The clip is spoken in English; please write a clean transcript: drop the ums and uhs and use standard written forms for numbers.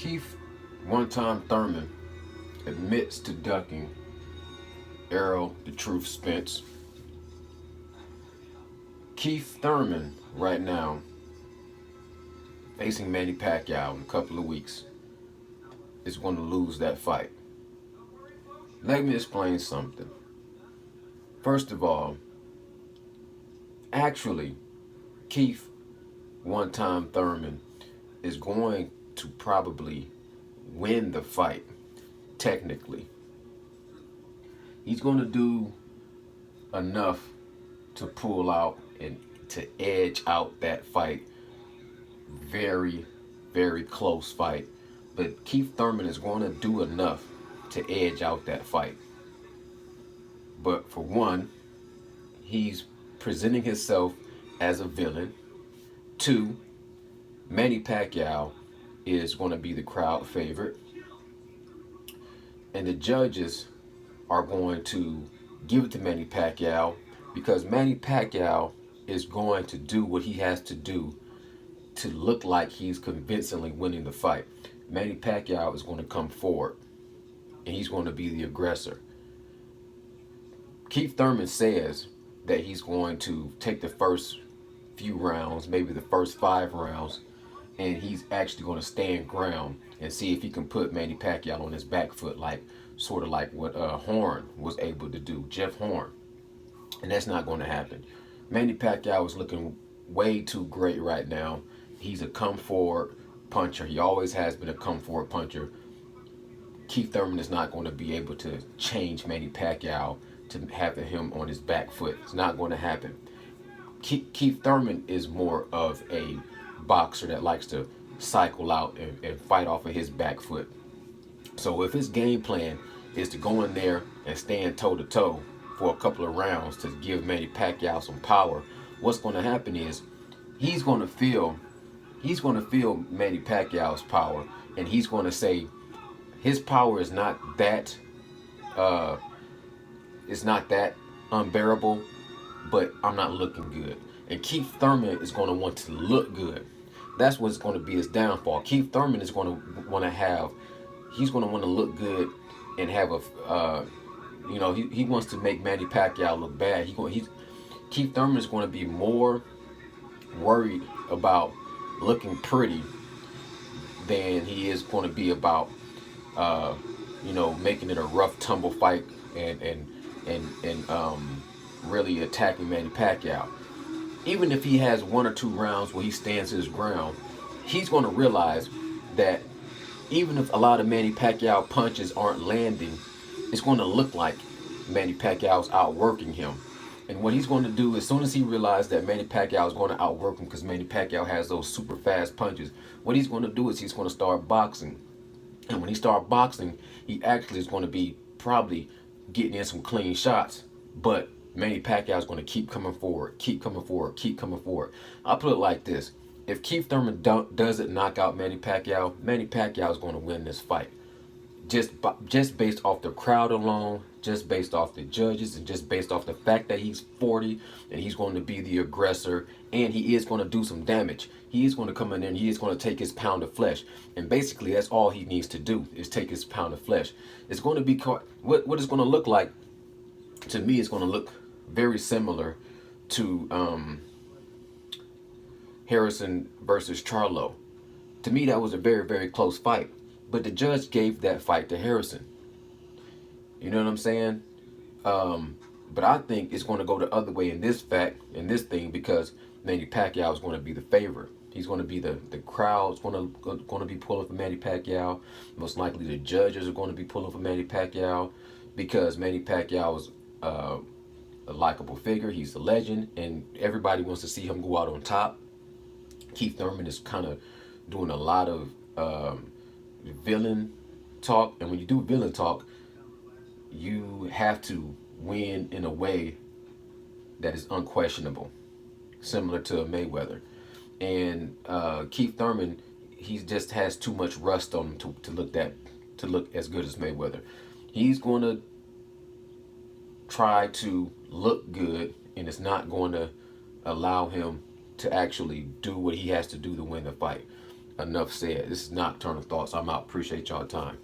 Keith one-time Thurman admits to ducking Errol the Truth Spence. Keith Thurman right now facing Manny Pacquiao in a couple of weeks is going to lose that fight. Let me explain something. First of all, actually, Keith one-time Thurman is going to probably win the fight, technically. He's going to do enough to pull out and to edge out that fight. Very, very close fight. But Keith Thurman is going to do enough to edge out that fight. But for one, he's presenting himself as a villain. Two, Manny Pacquiao is going to be the crowd favorite. And the judges are going to give it to Manny Pacquiao because Manny Pacquiao is going to do what he has to do to look like he's convincingly winning the fight. Manny Pacquiao is going to come forward and he's going to be the aggressor. Keith Thurman says that he's going to take the first few rounds, maybe the first 5 rounds, and he's actually going to stand ground and see if he can put Manny Pacquiao on his back foot, like sort of like what Horn was able to do, Jeff Horn. And that's not going to happen. Manny Pacquiao is looking way too great right now. He's a come forward puncher. He always has been a come forward puncher. Keith Thurman is not going to be able to change Manny Pacquiao to having him on his back foot. It's not going to happen. Keith Thurman is more of a boxer that likes to cycle out and fight off of his back foot. So if his game plan is to go in there and stand toe to toe for a couple of rounds to give Manny Pacquiao some power, what's going to happen is he's going to feel Manny Pacquiao's power, and he's going to say his power is not that unbearable, but I'm not looking good. And Keith Thurman is going to want to look good. That's what's going to be his downfall. Keith Thurman is going to want to look good and have he wants to make Manny Pacquiao look bad. Keith Thurman is going to be more worried about looking pretty than he is going to be about making it a rough tumble fight and really attacking Manny Pacquiao. Even if he has 1 or 2 rounds where he stands his ground, he's going to realize that even if a lot of Manny Pacquiao punches aren't landing, it's going to look like Manny Pacquiao's outworking him. And what he's going to do, as soon as he realizes that Manny Pacquiao is going to outwork him because Manny Pacquiao has those super fast punches, what he's going to do is he's going to start boxing. And when he starts boxing, he actually is going to be probably getting in some clean shots. But Manny Pacquiao is going to keep coming forward, keep coming forward, keep coming forward. I'll put it like this. If Keith Thurman doesn't knock out Manny Pacquiao is going to win this fight. Just based off the crowd alone, just based off the judges, and just based off the fact that he's 40 and he's going to be the aggressor and he is going to do some damage. He is going to come in there and he is going to take his pound of flesh. And basically that's all he needs to do is take his pound of flesh. It's going to be what it's going to look like. To me, it's going to look very similar to Harrison versus Charlo. To me, that was a very, very close fight. But the judge gave that fight to Harrison. You know what I'm saying? But I think it's going to go the other way in this thing because Manny Pacquiao is going to be the favorite. He's going to be the crowd's going to be pulling for Manny Pacquiao. Most likely the judges are going to be pulling for Manny Pacquiao because Manny Pacquiao is a likable figure. He's a legend, and everybody wants to see him go out on top. Keith Thurman is kind of doing a lot of villain talk, and when you do villain talk, you have to win in a way that is unquestionable, similar to a Mayweather. And Keith Thurman, he just has too much rust on him to look as good as Mayweather. He's going to try to look good, and it's not going to allow him to actually do what he has to do to win the fight. enough said. This is Nocturnal Thoughts. I'm out. Appreciate y'all time.